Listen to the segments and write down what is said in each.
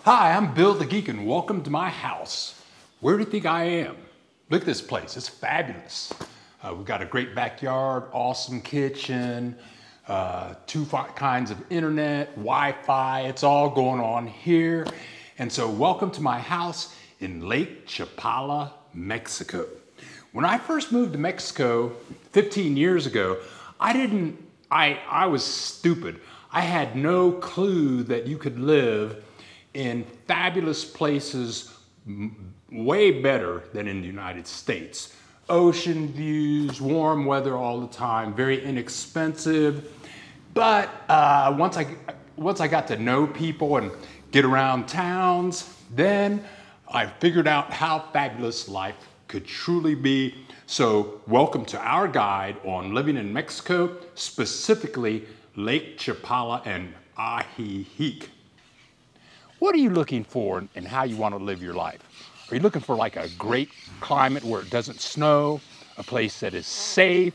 Hi, I'm Bill the Geek and welcome to my house. Where do you think I am? Look at this place, it's fabulous. We've got a great backyard, awesome kitchen, two kinds of internet, Wi-Fi, it's all going on here. And so welcome to my house in Lake Chapala, Mexico. When I first moved to Mexico 15 years ago, I was stupid. I had no clue that you could live in fabulous places way better than in the United States. Ocean views, warm weather all the time, very inexpensive. But once I got to know people and get around towns, then I figured out how fabulous life could truly be. So welcome to our guide on living in Mexico, specifically Lake Chapala and Ajijic. What are you looking for in how you want to live your life? Are you looking for like a great climate where it doesn't snow, a place that is safe,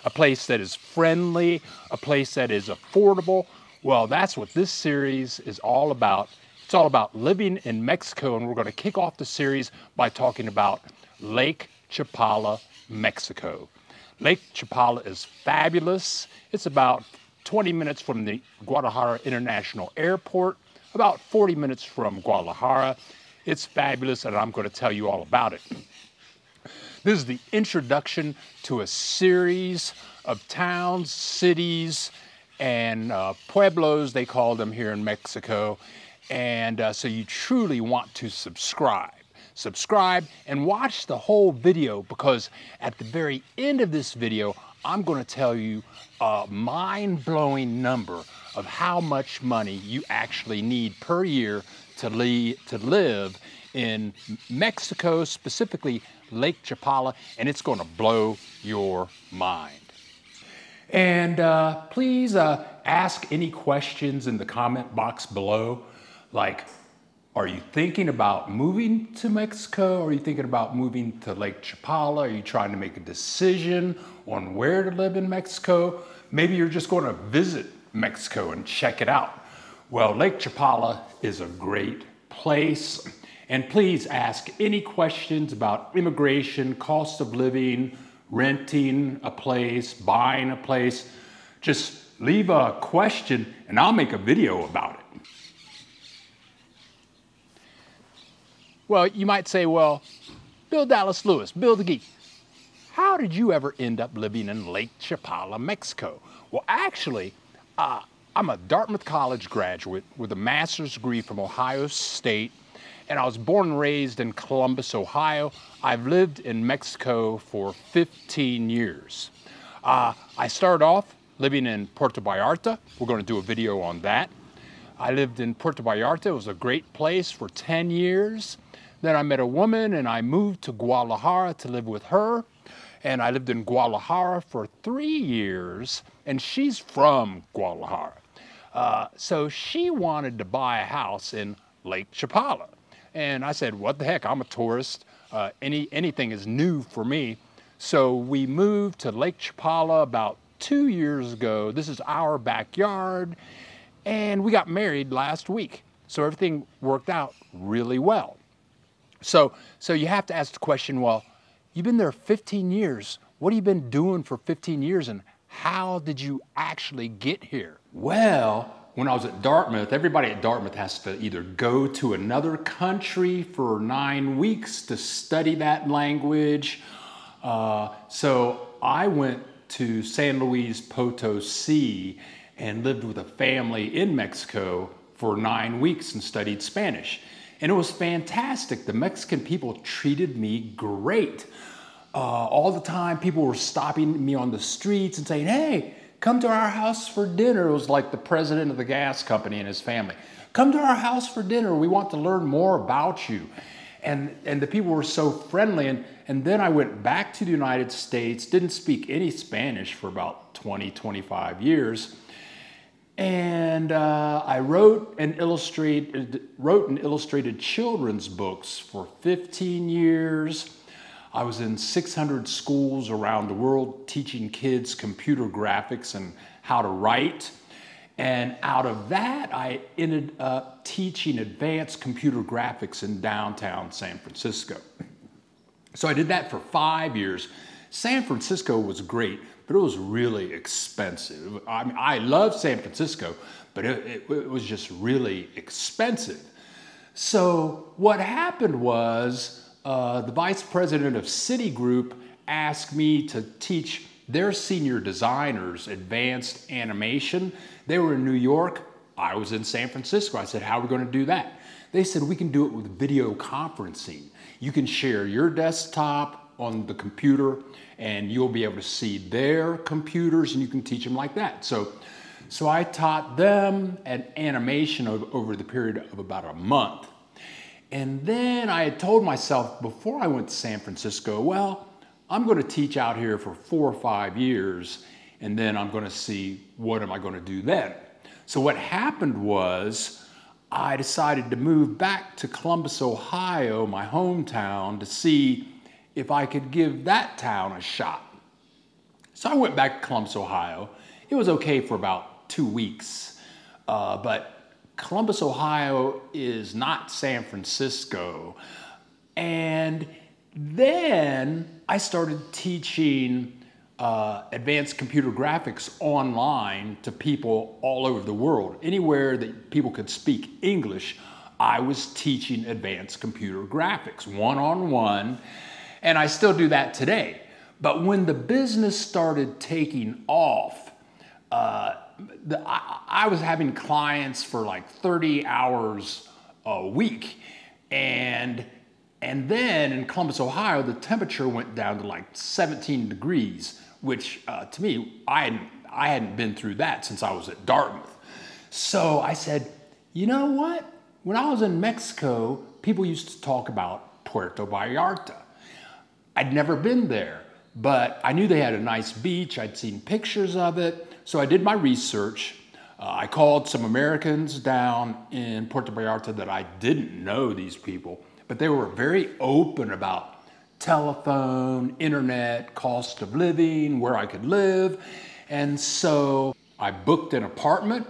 a place that is friendly, a place that is affordable? Well, that's what this series is all about. It's all about living in Mexico, and we're going to kick off the series by talking about Lake Chapala, Mexico. Lake Chapala is fabulous. It's about 20 minutes from the Guadalajara International Airport, about 40 minutes from Guadalajara. It's fabulous, and I'm going to tell you all about it. This is the introduction to a series of towns, cities, and pueblos, they call them here in Mexico. And so you truly want to subscribe and watch the whole video, because at the very end of this video, I'm going to tell you a mind-blowing number of how much money you actually need per year to live in Mexico, specifically Lake Chapala, and it's going to blow your mind. And please ask any questions in the comment box below, like, are you thinking about moving to Mexico? Are you thinking about moving to Lake Chapala? Are you trying to make a decision on where to live in Mexico? Maybe you're just going to visit Mexico and check it out. Well, Lake Chapala is a great place. And please ask any questions about immigration, cost of living, renting a place, buying a place. Just leave a question and I'll make a video about it. Well, you might say, well, Bill Dallas Lewis, Bill the Geek, how did you ever end up living in Lake Chapala, Mexico? Well, actually, I'm a Dartmouth College graduate with a master's degree from Ohio State, and I was born and raised in Columbus, Ohio. I've lived in Mexico for 15 years. I started off living in Puerto Vallarta. We're going to do a video on that. I lived in Puerto Vallarta. It was a great place for 10 years. Then I met a woman and I moved to Guadalajara to live with her. And I lived in Guadalajara for 3 years, and she's from Guadalajara. So she wanted to buy a house in Lake Chapala. And I said, what the heck, I'm a tourist. Anything is new for me. So we moved to Lake Chapala about 2 years ago. This is our backyard. And we got married last week. So everything worked out really well. So you have to ask the question, well, you've been there 15 years. What have you been doing for 15 years, and how did you actually get here? Well, when I was at Dartmouth, everybody at Dartmouth has to either go to another country for 9 weeks to study that language. So I went to San Luis Potosi and lived with a family in Mexico for 9 weeks and studied Spanish. And it was fantastic. The Mexican people treated me great. All the time, people were stopping me on the streets and saying, hey, come to our house for dinner. It was like the president of the gas company and his family. Come to our house for dinner. We want to learn more about you. And the people were so friendly. And then I went back to the United States, didn't speak any Spanish for about 20, 25 years. And I wrote and illustrated children's books for 15 years. I was in 600 schools around the world teaching kids computer graphics and how to write. And out of that, I ended up teaching advanced computer graphics in downtown San Francisco. So I did that for 5 years. San Francisco was great, but it was really expensive. I mean, I love San Francisco, but it was just really expensive. So what happened was the vice president of Citigroup asked me to teach their senior designers advanced animation. They were in New York. I was in San Francisco. I said, how are we going to do that? They said, we can do it with video conferencing. You can share your desktop on the computer and you'll be able to see their computers and you can teach them like that. So I taught them an animation over the period of about a month. And then I had told myself before I went to San Francisco, well, I'm going to teach out here for 4 or 5 years, and then I'm going to see what am I going to do then. So what happened was I decided to move back to Columbus, Ohio, my hometown, to see if I could give that town a shot. So I went back to Columbus, Ohio. It was okay for about 2 weeks, but Columbus, Ohio is not San Francisco. And then I started teaching advanced computer graphics online to people all over the world. Anywhere that people could speak English, I was teaching advanced computer graphics one-on-one, and I still do that today. But when the business started taking off, I was having clients for like 30 hours a week, and then in Columbus, Ohio, the temperature went down to like 17 degrees, which to me, I hadn't been through that since I was at Dartmouth. So I said, you know what? When I was in Mexico, people used to talk about Puerto Vallarta. I'd never been there, but I knew they had a nice beach. I'd seen pictures of it. So I did my research. I called some Americans down in Puerto Vallarta that I didn't know these people, but they were very open about telephone, internet, cost of living, where I could live. And so I booked an apartment.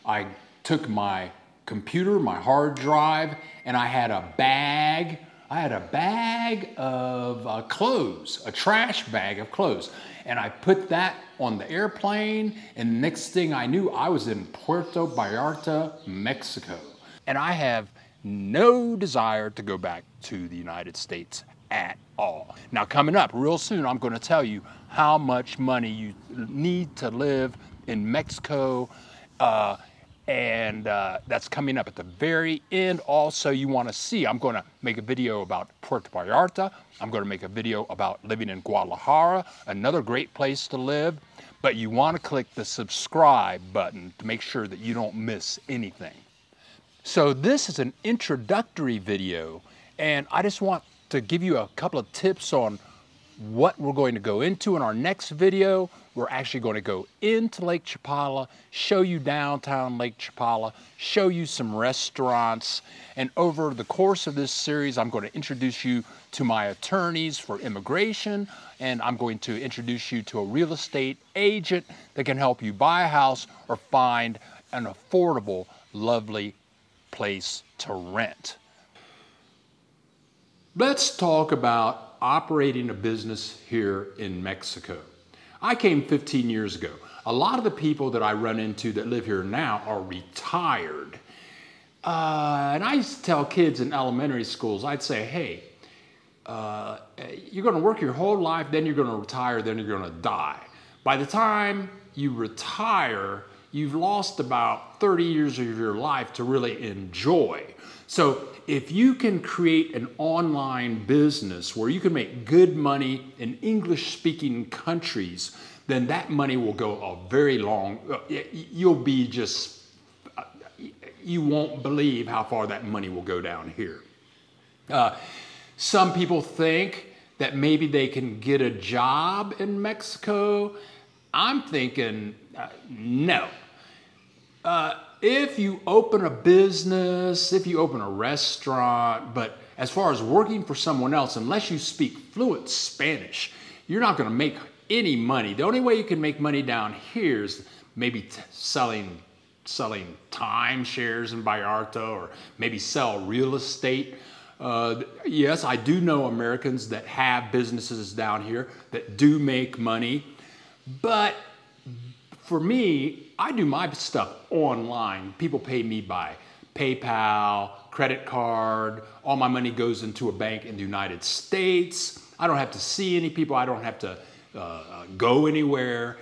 I took my computer, my hard drive, and I had a bag. I had a bag of clothes, a trash bag of clothes. And I put that on the airplane, and the next thing I knew, I was in Puerto Vallarta, Mexico. And I have no desire to go back to the United States at all. Now, coming up real soon, I'm going to tell you how much money you need to live in Mexico, and that's coming up at the very end. Also, you want to see, I'm going to make a video about Puerto Vallarta. I'm going to make a video about living in Guadalajara, another great place to live. But you want to click the subscribe button to make sure that you don't miss anything. So this is an introductory video, and I just want to give you a couple of tips on what we're going to go into in our next video. We're actually going to go into Lake Chapala, show you downtown Lake Chapala, show you some restaurants, and over the course of this series, I'm going to introduce you to my attorneys for immigration, and I'm going to introduce you to a real estate agent that can help you buy a house or find an affordable, lovely place to rent. Let's talk about operating a business here in Mexico. I came 15 years ago. A lot of the people that I run into that live here now are retired. And I used to tell kids in elementary schools, I'd say, hey, you're going to work your whole life, then you're going to retire, then you're going to die. By the time you retire, you've lost about 30 years of your life to really enjoy. So if you can create an online business where you can make good money in English-speaking countries, then that money will go a very long, you'll be just, you won't believe how far that money will go down here. Some people think that maybe they can get a job in Mexico. I'm thinking, no. If you open a business, if you open a restaurant, but as far as working for someone else, unless you speak fluent Spanish, you're not going to make any money. The only way you can make money down here is maybe selling selling timeshares in Vallarta or maybe sell real estate. Yes, I do know Americans that have businesses down here that do make money, but for me, I do my stuff online. People pay me by PayPal, credit card. All my money goes into a bank in the United States. I don't have to see any people. I don't have to go anywhere.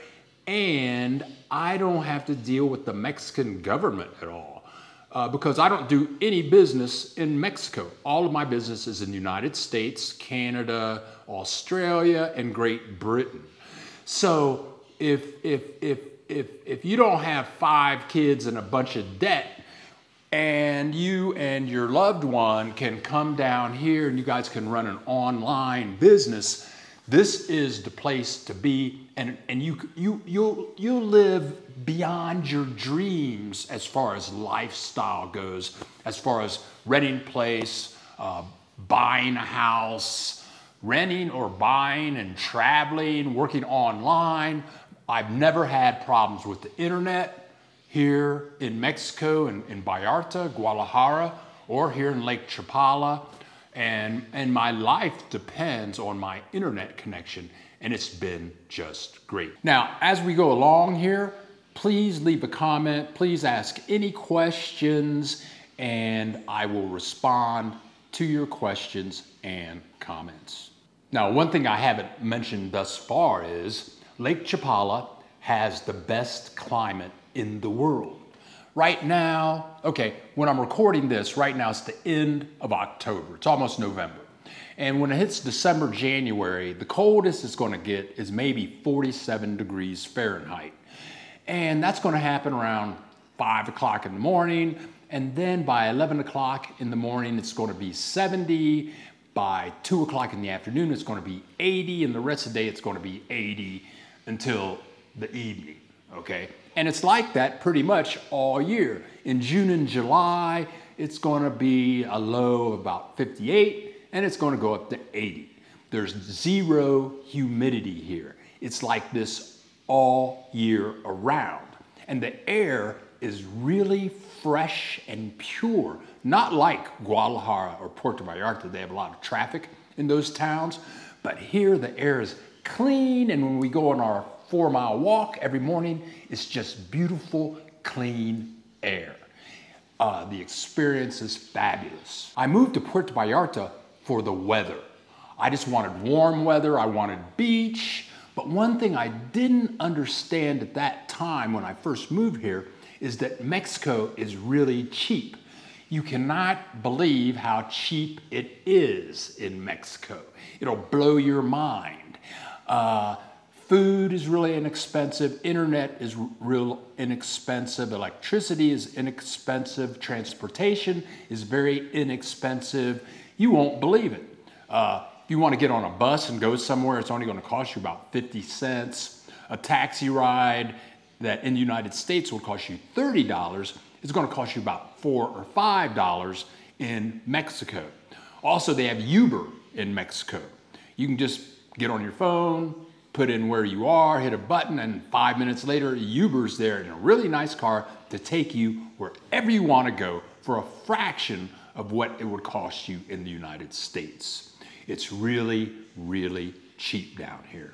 And I don't have to deal with the Mexican government at all because I don't do any business in Mexico. All of my business is in the United States, Canada, Australia, and Great Britain. So if you don't have 5 kids and a bunch of debt, and you and your loved one can come down here and you guys can run an online business, this is the place to be, and you'll live beyond your dreams as far as lifestyle goes, as far as renting place, buying a house, renting or buying and traveling, working online. I've never had problems with the internet here in Mexico, in Vallarta, Guadalajara, or here in Lake Chapala. And my life depends on my internet connection, and it's been just great. Now, as we go along here, please leave a comment, please ask any questions, and I will respond to your questions and comments. Now, one thing I haven't mentioned thus far is Lake Chapala has the best climate in the world. Right now, okay, when I'm recording this, right now it's the end of October. It's almost November. And when it hits December, January, the coldest it's gonna get is maybe 47 degrees Fahrenheit. And that's gonna happen around 5 o'clock in the morning. And then by 11 o'clock in the morning, it's gonna be 70. By 2 o'clock in the afternoon, it's gonna be 80. And the rest of the day, it's gonna be 80 until the evening, okay? And it's like that pretty much all year. In June and July, it's gonna be a low of about 58, and it's gonna go up to 80. There's zero humidity here. It's like this all year around. And the air is really fresh and pure, not like Guadalajara or Puerto Vallarta. They have a lot of traffic in those towns, but here the air is clean, and when we go on our 4-mile walk every morning, it's just beautiful, clean air. The experience is fabulous. I moved to Puerto Vallarta for the weather. I just wanted warm weather, I wanted beach, but one thing I didn't understand at that time when I first moved here is that Mexico is really cheap. You cannot believe how cheap it is in Mexico. It'll blow your mind. Food is really inexpensive, internet is real inexpensive, electricity is inexpensive, transportation is very inexpensive. You won't believe it. If you want to get on a bus and go somewhere, it's only going to cost you about 50 cents. A taxi ride that in the United States will cost you $30 is going to cost you about $4 or $5 in Mexico. Also, they have Uber in Mexico. You can just get on your phone, put in where you are, hit a button, and 5 minutes later, Uber's there in a really nice car to take you wherever you want to go for a fraction of what it would cost you in the United States. It's really, really cheap down here.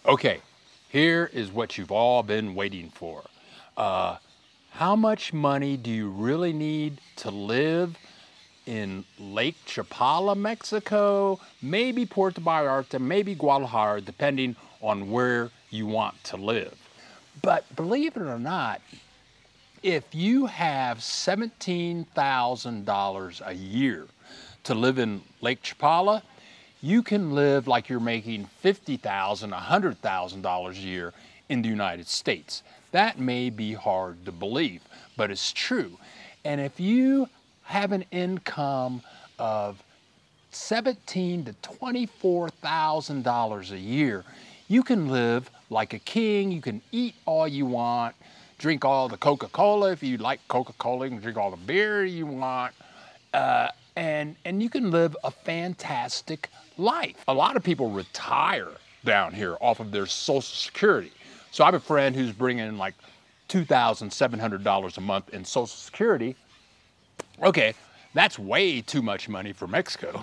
Okay, here is what you've all been waiting for. How much money do you really need to live in Lake Chapala, Mexico, maybe Puerto Vallarta, maybe Guadalajara, depending on where you want to live? But believe it or not, if you have $17,000 a year to live in Lake Chapala, you can live like you're making $50,000, $100,000 a year in the United States. That may be hard to believe, but it's true. And if you have an income of $17,000 to $24,000 a year, you can live like a king. You can eat all you want, drink all the Coca-Cola if you like Coca-Cola, you can drink all the beer you want, and you can live a fantastic life. A lot of people retire down here off of their Social Security. So I have a friend who's bringing in like $2,700 a month in Social Security. Okay, that's way too much money for Mexico.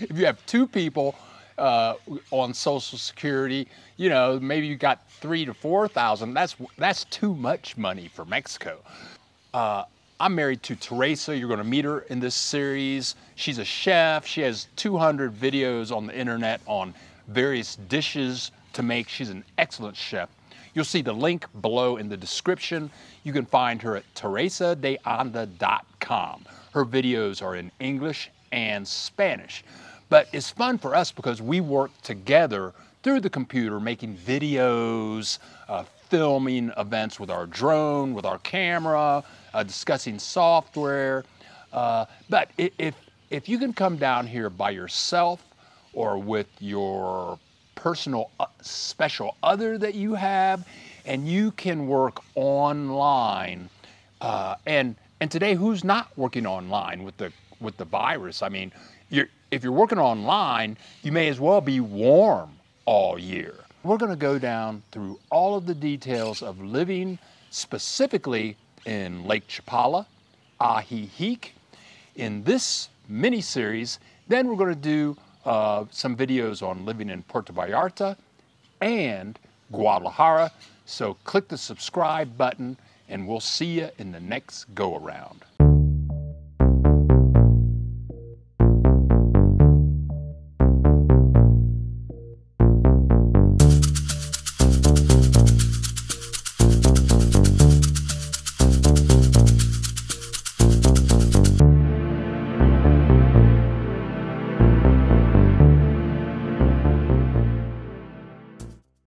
If you have two people on Social Security, you know, maybe you got 3,000 to 4,000. That's too much money for Mexico. I'm married to Teresa. You're going to meet her in this series. She's a chef. She has 200 videos on the internet on various dishes to make. She's an excellent chef. You'll see the link below in the description. You can find her at teresadeanda.com. Her videos are in English and Spanish. But it's fun for us because we work together through the computer, making videos, filming events with our drone, with our camera, discussing software. But if you can come down here by yourself or with your personal special other that you have, and you can work online. And today, who's not working online with the virus? I mean, if you're working online, you may as well be warm all year. We're going to go down through all of the details of living specifically in Lake Chapala, Ajijic, in this mini-series. Then we're going to do some videos on living in Puerto Vallarta and Guadalajara. So click the subscribe button and we'll see you in the next go-around.